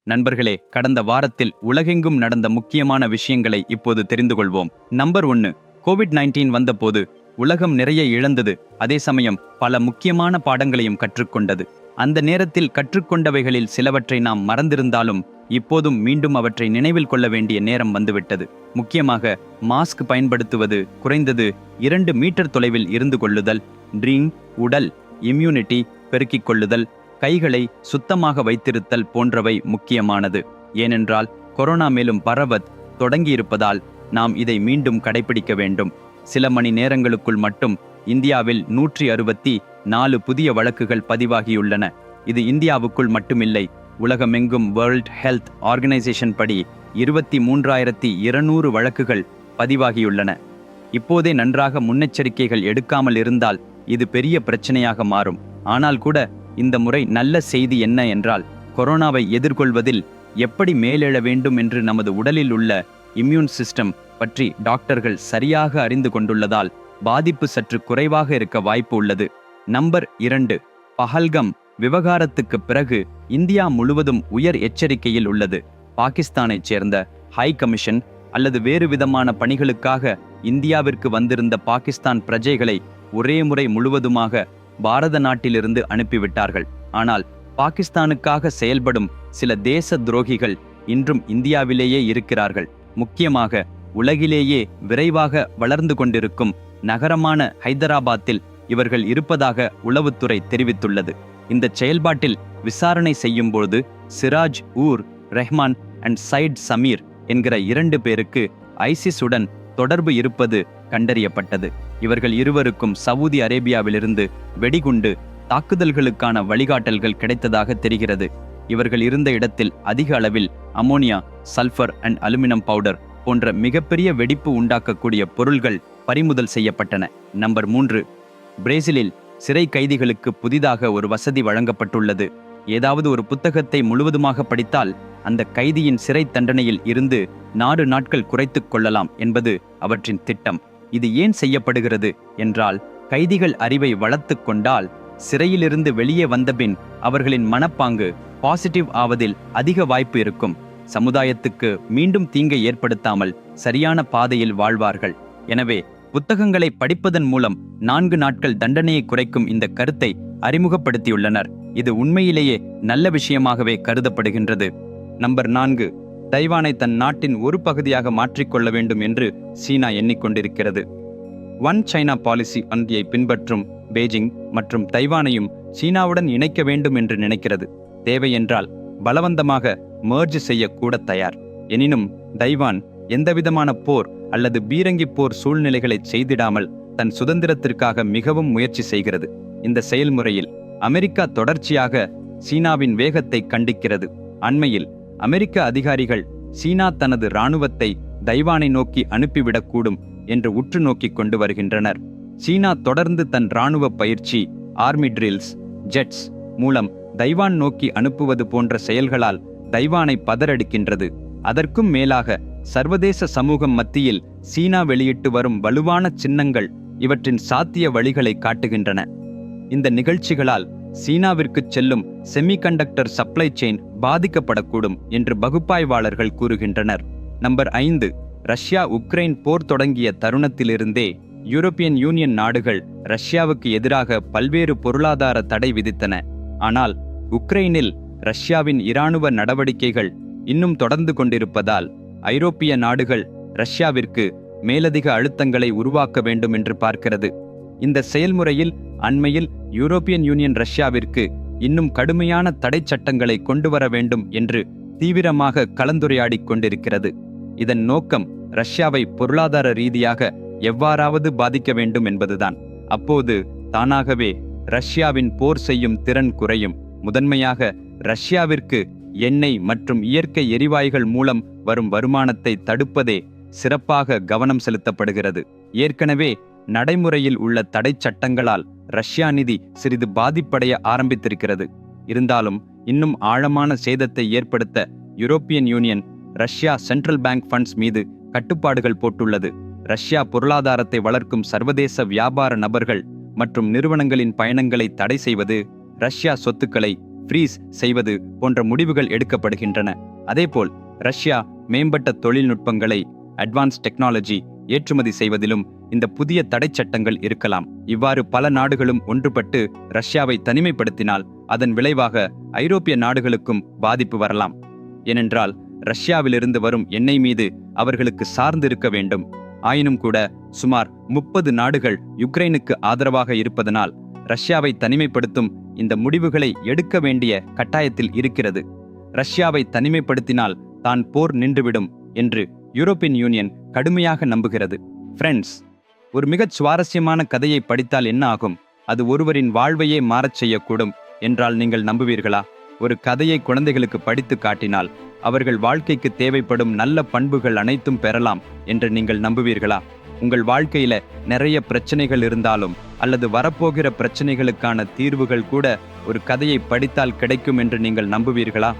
நண்பர்களே, கடந்த வாரத்தில் உலகெங்கும் நடந்த முக்கியமான விஷயங்களை இப்போது தெரிந்து கொள்வோம். நம்பர் 1, கோவிட்-19 வந்தபோது உலகம் நிறைய இழந்தது. அதே சமயம் பல முக்கியமான பாடங்களையும் கற்றுக்கொண்டது. அந்த நேரத்தில் கற்றுக்கொண்டவைகளில் சிலவற்றை நாம் மறந்திருந்தாலும் இப்போதும் மீண்டும் அவற்றை நினைவில் கொள்ள வேண்டிய நேரம் வந்துவிட்டது. முக்கியமாக மாஸ்க் பயன்படுத்துவது, குறைந்தது 2 மீட்டர் தொலைவில் இருந்து கொள்ளுதல், உடல் இம்யூனிட்டி பெருக்கிக் கொள்ளுதல், கைகளை சுத்தமாக வைத்திருத்தல் போன்றவை முக்கியமானது. ஏனென்றால் கொரோனா மேலும் பரவத் தொடங்கியிருப்பதால் நாம் இதை மீண்டும் கடைபிடிக்க வேண்டும். சில மணி நேரங்களுக்குள் மட்டும் இந்தியாவில் 164 புதிய வழக்குகள் பதிவாகியுள்ளன. இது இந்தியாவுக்குள் மட்டுமில்லை, உலகமெங்கும் வேர்ல்ட் ஹெல்த் ஆர்கனைசேஷன் படி 23,200 வழக்குகள் பதிவாகியுள்ளன. இப்போதே நன்றாக முன்னெச்சரிக்கைகள் எடுக்காமல் இருந்தால் இது பெரிய பிரச்சனையாக மாறும். ஆனால் கூட இந்த முறை நல்ல செய்தி என்ன என்றால், கொரோனாவை எதிர்கொள்வதில் எப்படி மேலெழ வேண்டும் என்று நமது உடலில் உள்ள இம்யூன் சிஸ்டம் பற்றி டாக்டர்கள் சரியாக அறிந்து கொண்டுள்ளதால் பாதிப்பு சற்று குறைவாக இருக்க வாய்ப்பு உள்ளது. நம்பர் 2, பஹல்கம் விவகாரத்துக்கு பிறகு இந்தியா முழுவதும் உயர் எச்சரிக்கையில் உள்ளது. பாகிஸ்தானைச் சேர்ந்த ஹை கமிஷன் அல்லது வேறு விதமான பணிகளுக்காக இந்தியாவிற்கு வந்திருந்த பாகிஸ்தான் பிரஜைகளை ஒரே முறை முழுவதுமாக பாரத நாட்டிலிருந்து அனுப்பிவிட்டார்கள். ஆனால் பாகிஸ்தானுக்காக செயல்படும் சில தேச துரோகிகள் இன்றும் இந்தியாவிலேயே இருக்கிறார்கள். முக்கியமாக உலகிலேயே விரைவாக வளர்ந்து கொண்டிருக்கும் நகரமான ஹைதராபாத்தில் இவர்கள் இருப்பதாக உளவுத்துறை தெரிவித்துள்ளது. இந்த செயல்பாட்டில் விசாரணை செய்யும்போது சிராஜ் ஊர் ரெஹ்மான் அண்ட் சைட் சமீர் என்கிற 2 பேருக்கு ஐசிஸ் உடன் தொடர்பு இருப்பது கண்டறியப்பட்டது. இவர்கள் இருவருக்கும் சவுதி அரேபியாவிலிருந்து வெடிகுண்டு தாக்குதல்களுக்கான வழிகாட்டல்கள் கிடைத்ததாக தெரிகிறது. இவர்கள் இருந்த இடத்தில் அதிக அளவில் ammonia, sulphur and aluminium powder போன்ற மிகப்பெரிய வெடிப்பு உண்டாக்கக்கூடிய பொருள்கள் பறிமுதல் செய்யப்பட்டன. நம்பர் 3, பிரேசிலில் சிறை கைதிகளுக்கு புதிதாக ஒரு வசதி வழங்கப்பட்டுள்ளது. ஏதாவது ஒரு புத்தகத்தை முழுவதுமாக படித்தால் அந்த கைதியின் சிறை தண்டனையில் இருந்து 4 நாட்கள் குறைத்துக் கொள்ளலாம் என்பது அவற்றின் திட்டம். இது ஏன் செய்யப்படுகிறது என்றால், கைதிகள் அறிவை வளர்த்து கொண்டால் சிறையிலிருந்து வெளியே வந்தபின் அவர்களின் மனப்பாங்கு பாசிட்டிவ் ஆவதில் அதிக வாய்ப்பு இருக்கும். சமுதாயத்துக்கு மீண்டும் தீங்கை ஏற்படுத்தாமல் சரியான பாதையில் வாழ்வார்கள். எனவே புத்தகங்களை படிப்பதன் மூலம் 4 நாட்கள் தண்டனையை குறைக்கும் இந்த கருத்தை அறிமுகப்படுத்தியுள்ளனர். இது உண்மையிலேயே நல்ல விஷயமாகவே கருதப்படுகின்றது. நம்பர் 4, தைவானை தன் நாட்டின் ஒரு பகுதியாக மாற்றிக்கொள்ள வேண்டும் என்று சீனா எண்ணிக்கொண்டிருக்கிறது. ஒன் சைனா பாலிசி அந்தியை பின்பற்றும் பெய்ஜிங் மற்றும் தைவானையும் சீனாவுடன் இணைக்க வேண்டும் என்று நினைக்கிறது. தேவை என்றால் பலவந்தமாக மெர்ஜ் செய்யக்கூட தயார். எனினும் தைவான் எந்தவிதமான போர் அல்லது பீரங்கி போர் சூழ்நிலைகளை செய்திடாமல் தன் சுதந்திரத்திற்காக மிகவும் முயற்சி செய்கிறது. இந்த செயல்முறையில் அமெரிக்கா தொடர்ச்சியாக சீனாவின் வேகத்தை கண்டிக்கிறது. அண்மையில் அமெரிக்க அதிகாரிகள் சீனா தனது இராணுவத்தை தைவானை நோக்கி அனுப்பிவிடக்கூடும் என்று உற்று நோக்கிக் கொண்டு வருகின்றனர். சீனா தொடர்ந்து தன் இராணுவ பயிற்சி, ஆர்மி ட்ரில்ஸ், ஜெட்ஸ் மூலம் தைவான் நோக்கி அனுப்புவது போன்ற செயல்களால் தைவானை பதறடிக்கின்றது. அதற்கும் மேலாக சர்வதேச சமூகம் மத்தியில் சீனா வெளியிட்டு வரும் வலுவான சின்னங்கள் இவற்றின் சாத்திய வழிகளை காட்டுகின்றன. இந்த நிகழ்ச்சிகளால் சீனாவிற்கு செல்லும் செமிகண்டக்டர் சப்ளை செயின் பாதிக்கப்படக்கூடும் என்று பகுப்பாய்வாளர்கள் கூறுகின்றனர். நம்பர் 5, ரஷ்யா உக்ரைன் போர் தொடங்கிய தருணத்திலிருந்தே யூரோப்பியன் யூனியன் நாடுகள் ரஷ்யாவுக்கு எதிராக பல்வேறு பொருளாதார தடை விதித்தன. ஆனால் உக்ரைனில் ரஷ்யாவின் இராணுவ நடவடிக்கைகள் இன்னும் தொடர்ந்து கொண்டிருப்பதால் ஐரோப்பிய நாடுகள் ரஷ்யாவிற்கு மேலதிக அழுத்தங்களை உருவாக்க வேண்டும் என்று பார்க்கிறது. இந்த செயல்முறையில் அண்மையில் யூரோப்பியன் யூனியன் ரஷ்யாவிற்கு இன்னும் கடுமையான தடை சட்டங்களை கொண்டு வர வேண்டும் என்று தீவிரமாக கலந்துரையாடிக் கொண்டிருக்கிறது. இதன் நோக்கம் ரஷ்யாவை பொருளாதார ரீதியாக எவ்வாறாவது பாதிக்க வேண்டும் என்பதுதான். அப்போது தானாகவே ரஷ்யாவின் போர் செய்யும் திறன் குறையும். முதன்மையாக ரஷ்யாவிற்கு எண்ணெய் மற்றும் இயற்கை எரிவாயுகள் மூலம் வரும் வருமானத்தை தடுப்பதே சிறப்பாக கவனம் செலுத்தப்படுகிறது. ஏற்கனவே நடைமுறையில் உள்ள தடை சட்டங்களால் ரஷ்யா நிதி சிறிது பாதிப்படைய ஆரம்பித்திருக்கிறது. இருந்தாலும் இன்னும் ஆழமான சேதத்தை ஏற்படுத்த European union Russia central bank funds மீது கட்டுப்பாடுகள் போட்டுள்ளது. ரஷ்யா பொருளாதாரத்தை வளர்க்கும் சர்வதேச வியாபார நபர்கள் மற்றும் நிறுவனங்களின் பயணங்களை தடை செய்வது, ரஷ்யா சொத்துக்களை ஃப்ரீஸ் செய்வது போன்ற முடிவுகள் எடுக்கப்படுகின்றன. அதேபோல் ரஷ்யா மேம்பட்ட தொழில்நுட்பங்களை அட்வான்ஸ் டெக்னாலஜி ஏற்றுமதி செய்வதிலும் இந்த புதிய தடை சட்டங்கள் இருக்கலாம். இவ்வாறு பல நாடுகளும் ஒன்றுபட்டு ரஷ்யாவை தனிமைப்படுத்தினால் அதன் விளைவாக ஐரோப்பிய நாடுகளுக்கும் பாதிப்பு வரலாம். ஏனென்றால் ரஷ்யாவிலிருந்து வரும் எண்ணெய் மீது அவர்களுக்கு சார்ந்திருக்க வேண்டும். ஆயினும் கூட சுமார் 30 நாடுகள் யுக்ரைனுக்கு ஆதரவாக இருப்பதனால் ரஷ்யாவை தனிமைப்படுத்தும் இந்த முடிவுகளை எடுக்க வேண்டிய கட்டாயத்தில் இருக்கிறது. ரஷ்யாவை தனிமைப்படுத்தினால் தான் போர் நின்றுவிடும் என்று யூரோப்பியன் யூனியன் கடுமையாக நம்புகிறது. ஃப்ரெண்ட்ஸ், ஒரு மிகச் சுவாரஸ்யமான கதையை படித்தால் என்ன ஆகும்? அது ஒருவரின் வாழ்வையே மாறச் செய்யக்கூடும் என்றால் நீங்கள் நம்புவீர்களா? ஒரு கதையை குழந்தைகளுக்கு படித்து காட்டினால் அவர்கள் வாழ்க்கைக்கு தேவைப்படும் நல்ல பண்புகள் அனைத்தும் பெறலாம் என்று நீங்கள் நம்புவீர்களா? உங்கள் வாழ்க்கையில நிறைய பிரச்சனைகள் இருந்தாலும் அல்லது வரப்போகிற பிரச்சனைகளுக்கான தீர்வுகள் கூட ஒரு கதையை படித்தால் கிடைக்கும் என்று நீங்கள் நம்புவீர்களா?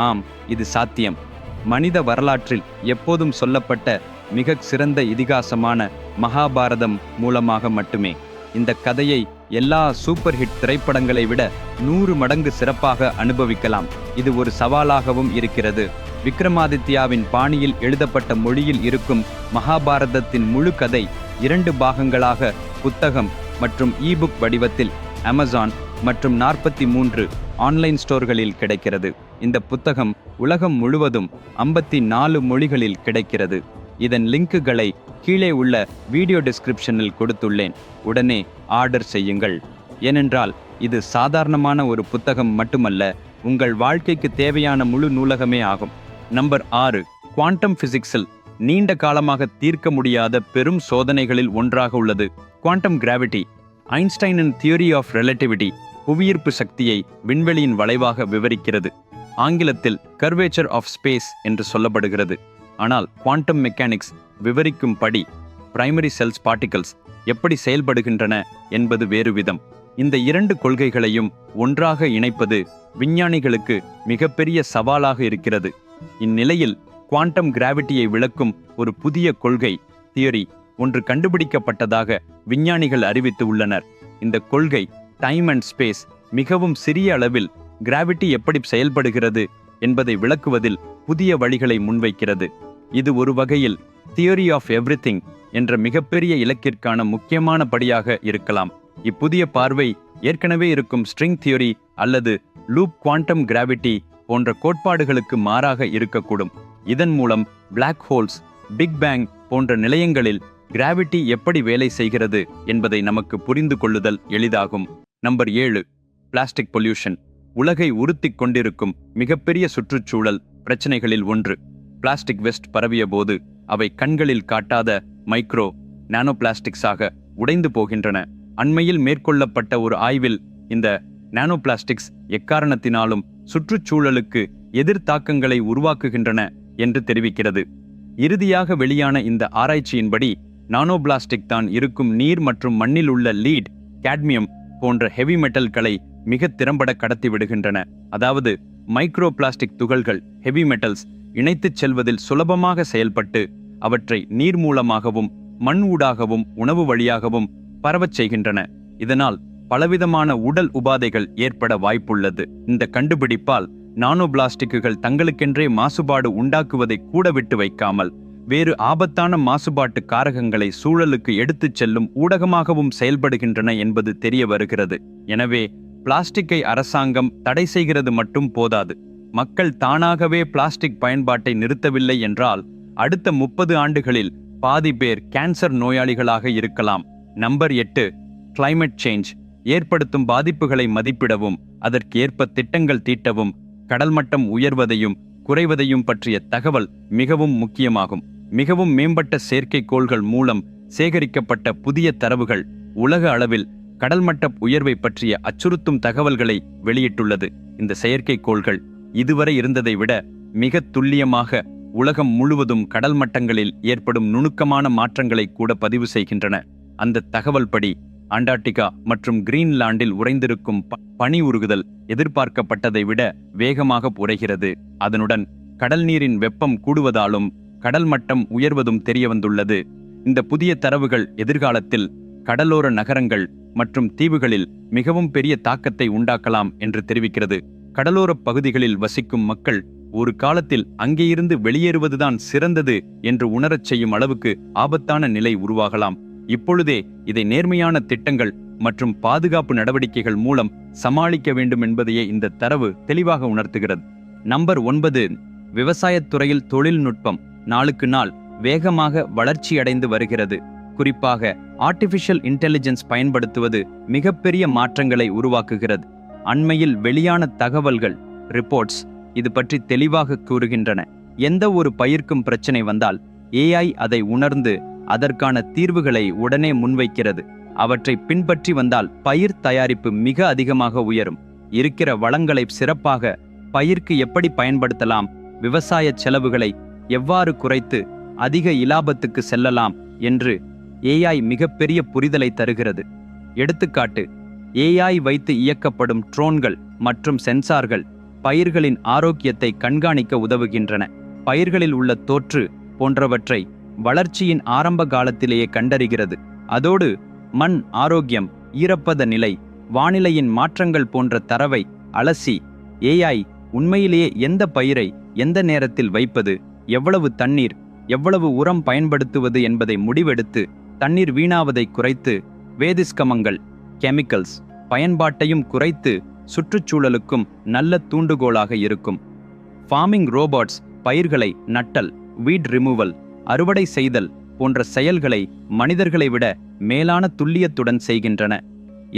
ஆம், இது சாத்தியம். மனித வரலாற்றில் எப்போதும் சொல்லப்பட்ட மிக சிறந்த இதிகாசமான மகாபாரதம் மூலமாக மட்டுமே. இந்த கதையை எல்லா சூப்பர் ஹிட் திரைப்படங்களை விட 100 மடங்கு சிறப்பாக அனுபவிக்கலாம். இது ஒரு சவாலாகவும் இருக்கிறது. விக்ரமாதித்யாவின் பாணியில் எழுதப்பட்ட மொழியில் இருக்கும் மகாபாரதத்தின் முழு கதை 2 பாகங்களாக புத்தகம் மற்றும் இபுக் வடிவத்தில் அமேசான் மற்றும் 43 ஆன்லைன் ஸ்டோர்களில் கிடைக்கிறது. இந்த புத்தகம் உலகம் முழுவதும் 54 மொழிகளில் கிடைக்கிறது. இதன் லிங்குகளை கீழே உள்ள வீடியோ டிஸ்கிரிப்ஷனில் கொடுத்துள்ளேன். உடனே ஆர்டர் செய்யுங்கள். ஏனென்றால் இது சாதாரணமான ஒரு புத்தகம் மட்டுமல்ல, உங்கள் வாழ்க்கைக்கு தேவையான முழு நூலகமே ஆகும். நம்பர் 6, குவாண்டம் பிசிக்ஸில் நீண்ட காலமாக தீர்க்க முடியாத பெரும் சோதனைகளில் ஒன்றாக உள்ளது குவாண்டம் கிராவிட்டி. ஐன்ஸ்டைனின் தியரி ஆஃப் ரிலேட்டிவிட்டி புவியீர்ப்பு சக்தியை விண்வெளியின் வளைவாக விவரிக்கிறது. ஆங்கிலத்தில் கர்வேச்சர் ஆஃப் ஸ்பேஸ் என்று சொல்லப்படுகிறது. ஆனால் குவாண்டம் மெக்கானிக்ஸ் விவரிக்கும் படி பிரைமரி செல்ஸ் பார்ட்டிகல்ஸ் எப்படி செயல்படுகின்றன என்பது வேறு விதம். இந்த 2 கொள்கைகளையும் ஒன்றாக இணைப்பது விஞ்ஞானிகளுக்கு மிகப்பெரிய சவாலாக இருக்கிறது. இந்நிலையில் குவாண்டம் கிராவிட்டியை விளக்கும் ஒரு புதிய கொள்கை தியரி ஒன்று கண்டுபிடிக்கப்பட்டதாக விஞ்ஞானிகள் அறிவித்து உள்ளனர். இந்த கொள்கை டைம் அண்ட் ஸ்பேஸ் மிகவும் சிறிய அளவில் கிராவிட்டி எப்படி செயல்படுகிறது என்பதை விளக்குவதில் புதிய வழிகளை முன்வைக்கிறது. இது ஒரு வகையில் தியரி ஆஃப் எவ்ரிதிங் என்ற மிகப்பெரிய இலக்கிற்கான முக்கியமான படியாக இருக்கலாம். இப்புதிய பார்வை ஏற்கனவே இருக்கும் ஸ்ட்ரிங் தியரி அல்லது லூப் குவாண்டம் கிராவிட்டி போன்ற கோட்பாடுகளுக்கு மாறாக இருக்கக்கூடும். இதன் மூலம் பிளாக் ஹோல்ஸ், பிக் பேங் போன்ற நிலையங்களில் கிராவிட்டி எப்படி வேலை செய்கிறது என்பதை நமக்கு புரிந்து கொள்ளுதல் எளிதாகும். Number 7, plastic pollution. உலகை உறுத்திக் கொண்டிருக்கும் மிகப்பெரிய சுற்றுச்சூழல் பிரச்சனைகளில் ஒன்று. பிளாஸ்டிக் வெஸ்ட் பரவிய போது அவை கண்களில் காட்டாத மைக்ரோ நானோ பிளாஸ்டிக்ஸாக உடைந்து போகின்றன. அண்மையில் மேற்கொள்ளப்பட்ட ஒரு ஆய்வில் இந்த நானோ பிளாஸ்டிக்ஸ் எக்காரணத்தினாலும் சுற்றுச்சூழலுக்கு எதிர்த்தாக்கங்களை உருவாக்குகின்றன என்று தெரிவிக்கிறது. இறுதியாக வெளியான இந்த ஆராய்ச்சியின்படி நானோ பிளாஸ்டிக் தான் இருக்கும் நீர் மற்றும் மண்ணில் உள்ள லீட், கேட்மியம் போன்ற ஹெவி மெட்டல்களை மிக திறம்பட கடத்தி விடுகின்றன. அதாவது மைக்ரோ பிளாஸ்டிக் துகள்கள் ஹெவி மெட்டல்ஸ் இணைத்துச் செல்வதில் சுலபமாக செயல்பட்டு அவற்றை நீர் மூலமாகவும் மண் ஊடாகவும் உணவு வழியாகவும் பரவச் செய்கின்றன. இதனால் பலவிதமான உடல் உபாதைகள் ஏற்பட வாய்ப்புள்ளது. இந்த கண்டுபிடிப்பால் நானோ பிளாஸ்டிக்குகள் தங்களுக்கென்றே மாசுபாடு உண்டாக்குவதை கூட விட்டு வைக்காமல் வேறு ஆபத்தான மாசுபாட்டு காரகங்களை சூழலுக்கு எடுத்துச் செல்லும் ஊடகமாகவும் செயல்படுகின்றன என்பது தெரிய வருகிறது. எனவே பிளாஸ்டிக்கை அரசாங்கம் தடை செய்கிறது மட்டும் போதாது. மக்கள் தானாகவே பிளாஸ்டிக் பயன்பாட்டை நிறுத்தவில்லை என்றால் அடுத்த 30 ஆண்டுகளில் பாதி பேர் கேன்சர் நோயாளிகளாக இருக்கலாம். Number 8, climate change. ஏற்படுத்தும் பாதிப்புகளை மதிப்பிடவும் அதற்கு ஏற்ப திட்டங்கள் தீட்டவும் கடல் மட்டம் உயர்வதையும் குறைவதையும் பற்றிய தகவல் மிகவும் முக்கியமாகும். மிகவும் மேம்பட்ட செயற்கைக்கோள்கள் மூலம் சேகரிக்கப்பட்ட புதிய தரவுகள் உலக அளவில் கடல் மட்ட உயர்வை பற்றிய அச்சுறுத்தும் தகவல்களை வெளியிட்டுள்ளது. இந்த செயற்கைக்கோள்கள் இதுவரை இருந்ததை விட மிக துல்லியமாக உலகம் முழுவதும் கடல் மட்டங்களில் ஏற்படும் நுணுக்கமான மாற்றங்களை கூட பதிவு செய்கின்றன. அந்த தகவல் படி அண்டார்டிகா மற்றும் கிரீன்லாண்டில் உறைந்திருக்கும் பனி உருகுதல் எதிர்பார்க்கப்பட்டதை விட வேகமாக உறைகிறது. அதனுடன் கடல் நீரின் வெப்பம் கூடுவதாலும் கடல் மட்டம் உயர்வதும் தெரியவந்துள்ளது. இந்த புதிய தரவுகள் எதிர்காலத்தில் கடலோர நகரங்கள் மற்றும் தீவுகளில் மிகவும் பெரிய தாக்கத்தை உண்டாக்கலாம் என்று தெரிவிக்கிறது. கடலோரப் பகுதிகளில் வசிக்கும் மக்கள் ஒரு காலத்தில் அங்கேயிருந்து வெளியேறுவதுதான் சிறந்தது என்று உணரச் செய்யும் அளவுக்கு ஆபத்தான நிலை உருவாகலாம். இப்பொழுதே இதை நேர்மையான திட்டங்கள் மற்றும் பாதுகாப்பு நடவடிக்கைகள் மூலம் சமாளிக்க வேண்டும் என்பதையே இந்த தரவு தெளிவாக உணர்த்துகிறது. நம்பர் 9, விவசாயத்துறையில் தொழில்நுட்பம் நாளுக்கு நாள் வேகமாக வளர்ச்சியடைந்து வருகிறது. குறிப்பாக ஆர்டிஃபிஷியல் இன்டெலிஜென்ஸ் பயன்படுத்துவது மிகப்பெரிய மாற்றங்களை உருவாக்குகிறது. அண்மையில் வெளியான தகவல்கள், ரிப்போர்ட்ஸ் இது பற்றி தெளிவாக கூறுகின்றன. எந்த ஒரு பயிர்க்கும் பிரச்சனை வந்தால் AI அதை உணர்ந்து அதற்கான தீர்வுகளை உடனே முன்வைக்கிறது. அவற்றை பின்பற்றி வந்தால் பயிர் தயாரிப்பு மிக அதிகமாக உயரும். இருக்கிற வளங்களை சிறப்பாக பயிர்க்கு எப்படி பயன்படுத்தலாம், விவசாய செலவுகளை எவ்வாறு குறைத்து அதிக இலாபத்துக்கு செல்லலாம் என்று AI மிகப்பெரிய புரிதலை தருகிறது. எடுத்துக்காட்டு, AI வைத்து இயக்கப்படும் ட்ரோன்கள் மற்றும் சென்சார்கள் பயிர்களின் ஆரோக்கியத்தை கண்காணிக்க உதவுகின்றன. பயிர்களில் உள்ள தொற்று போன்றவற்றை வளர்ச்சியின் ஆரம்ப காலத்திலேயே கண்டறிகிறது. அதோடு மண் ஆரோக்கியம், ஈரப்பத நிலை, வானிலையின் மாற்றங்கள் போன்ற தரவை அலசி AI உண்மையிலேயே எந்த பயிரை எந்த நேரத்தில் வைப்பது, எவ்வளவு தண்ணீர், எவ்வளவு உரம் பயன்படுத்துவது என்பதை முடிவெடுத்து தண்ணீர் வீணாவதை குறைத்து வேதிஸ்கமங்கள் கெமிக்கல்ஸ் பயன்பாட்டையும் குறைத்து சுற்றுச்சூழலுக்கும் நல்ல தூண்டுகோலாக இருக்கும். ஃபார்மிங் ரோபோட்ஸ் பயிர்களை நட்டல், வீட் ரிமூவல், அறுவடை செய்தல் போன்ற செயல்களை மனிதர்களை விட மேலான துல்லியத்துடன் செய்கின்றன.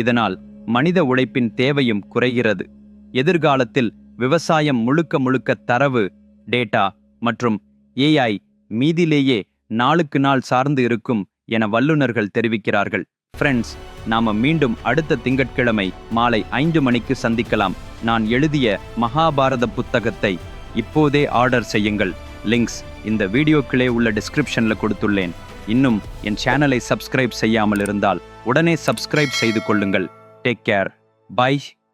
இதனால் மனித உழைப்பின் தேவையும் குறைகிறது. எதிர்காலத்தில் விவசாயம் முழுக்க முழுக்க தரவு, டேட்டா மற்றும் AI மீதிலேயே நாளுக்கு நாள் சார்ந்து இருக்கும் என வல்லுநர்கள் தெரிவிக்கிறார்கள். ஃப்ரெண்ட்ஸ், நாம மீண்டும் அடுத்த திங்கட்கிழமை மாலை 5 மணிக்கு சந்திக்கலாம். நான் எழுதிய மகாபாரத புத்தகத்தை இப்போதே ஆர்டர் செய்யுங்கள். லிங்க்ஸ் இந்த வீடியோக்களே உள்ள டிஸ்கிரிப்ஷன்ல கொடுத்துள்ளேன். இன்னும் என் சேனலை சப்ஸ்கிரைப் செய்யாமல் இருந்தால் உடனே சப்ஸ்கிரைப் செய்து கொள்ளுங்கள். Take care. பை.